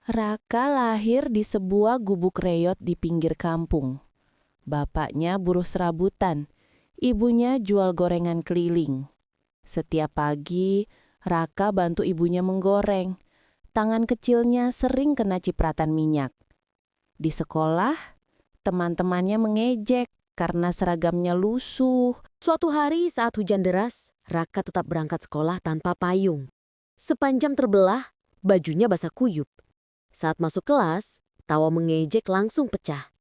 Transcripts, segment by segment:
Raka lahir di sebuah gubuk reyot di pinggir kampung. Bapaknya buruh serabutan, ibunya jual gorengan keliling. Setiap pagi, Raka bantu ibunya menggoreng. Tangan kecilnya sering kena cipratan minyak. Di sekolah, teman-temannya mengejek karena seragamnya lusuh. Suatu hari saat hujan deras, Raka tetap berangkat sekolah tanpa payung. Sepanjang terbelah, bajunya basah kuyup. Saat masuk kelas, tawa mengejek langsung pecah.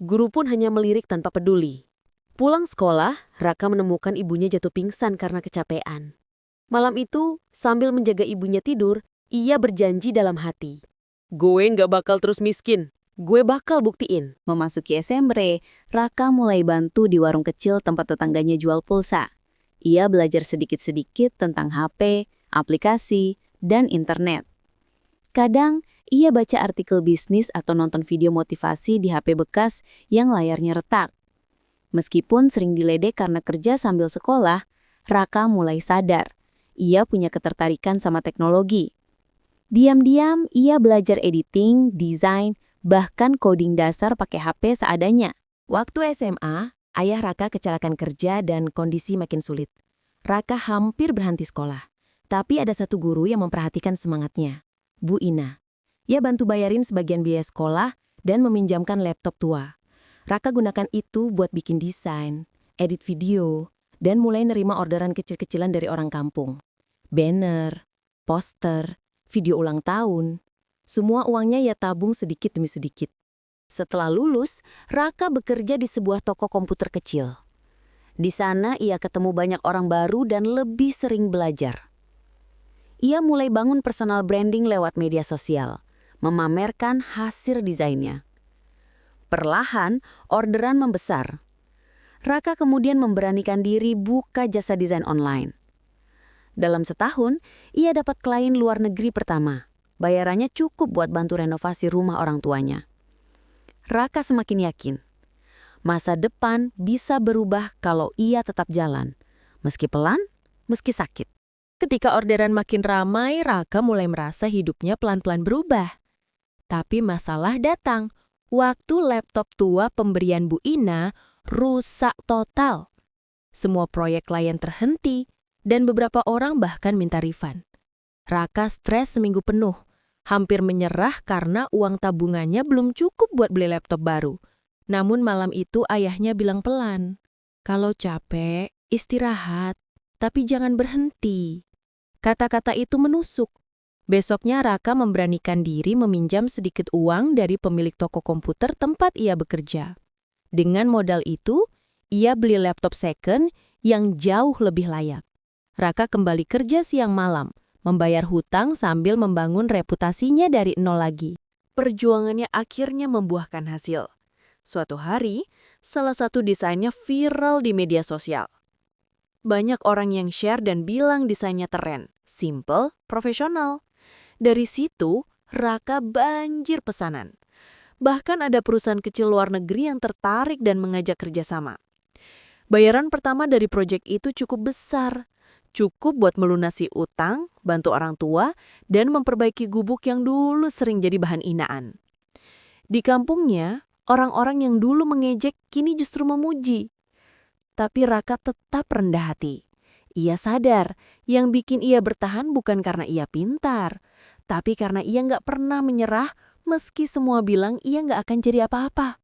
Guru pun hanya melirik tanpa peduli. Pulang sekolah, Raka menemukan ibunya jatuh pingsan karena kecapean. Malam itu, sambil menjaga ibunya tidur, ia berjanji dalam hati. Gue nggak bakal terus miskin. Gue bakal buktiin. Memasuki SMP, Raka mulai bantu di warung kecil tempat tetangganya jual pulsa. Ia belajar sedikit-sedikit tentang HP, aplikasi, dan internet. Kadang, ia baca artikel bisnis atau nonton video motivasi di HP bekas yang layarnya retak. Meskipun sering diledek karena kerja sambil sekolah, Raka mulai sadar. Ia punya ketertarikan sama teknologi. Diam-diam, ia belajar editing, desain, bahkan coding dasar pakai HP seadanya. Waktu SMA, ayah Raka kecelakaan kerja dan kondisi makin sulit. Raka hampir berhenti sekolah. Tapi ada satu guru yang memperhatikan semangatnya, Bu Ina. Ia bantu bayarin sebagian biaya sekolah dan meminjamkan laptop tua. Raka gunakan itu buat bikin desain, edit video, dan mulai nerima orderan kecil-kecilan dari orang kampung. Banner, poster, video ulang tahun. Semua uangnya ia tabung sedikit demi sedikit. Setelah lulus, Raka bekerja di sebuah toko komputer kecil. Di sana ia ketemu banyak orang baru dan lebih sering belajar. Ia mulai bangun personal branding lewat media sosial, memamerkan hasil desainnya. Perlahan, orderan membesar. Raka kemudian memberanikan diri buka jasa desain online. Dalam setahun, ia dapat klien luar negeri pertama. Bayarannya cukup buat bantu renovasi rumah orang tuanya. Raka semakin yakin, masa depan bisa berubah kalau ia tetap jalan, meski pelan, meski sakit. Ketika orderan makin ramai, Raka mulai merasa hidupnya pelan-pelan berubah. Tapi masalah datang. Waktu laptop tua pemberian Bu Ina rusak total. Semua proyek klien terhenti dan beberapa orang bahkan minta refund. Raka stres seminggu penuh, hampir menyerah karena uang tabungannya belum cukup buat beli laptop baru. Namun malam itu ayahnya bilang pelan, "Kalau capek, istirahat, tapi jangan berhenti." Kata-kata itu menusuk. Besoknya Raka memberanikan diri meminjam sedikit uang dari pemilik toko komputer tempat ia bekerja. Dengan modal itu, ia beli laptop second yang jauh lebih layak. Raka kembali kerja siang malam, membayar hutang sambil membangun reputasinya dari nol lagi. Perjuangannya akhirnya membuahkan hasil. Suatu hari, salah satu desainnya viral di media sosial. Banyak orang yang share dan bilang desainnya keren, simple, profesional. Dari situ, Raka banjir pesanan. Bahkan ada perusahaan kecil luar negeri yang tertarik dan mengajak kerjasama. Bayaran pertama dari proyek itu cukup besar. Cukup buat melunasi utang, bantu orang tua, dan memperbaiki gubuk yang dulu sering jadi bahan hinaan. Di kampungnya, orang-orang yang dulu mengejek kini justru memuji. Tapi Raka tetap rendah hati. Ia sadar yang bikin ia bertahan bukan karena ia pintar, tapi karena ia nggak pernah menyerah meski semua bilang ia nggak akan jadi apa-apa.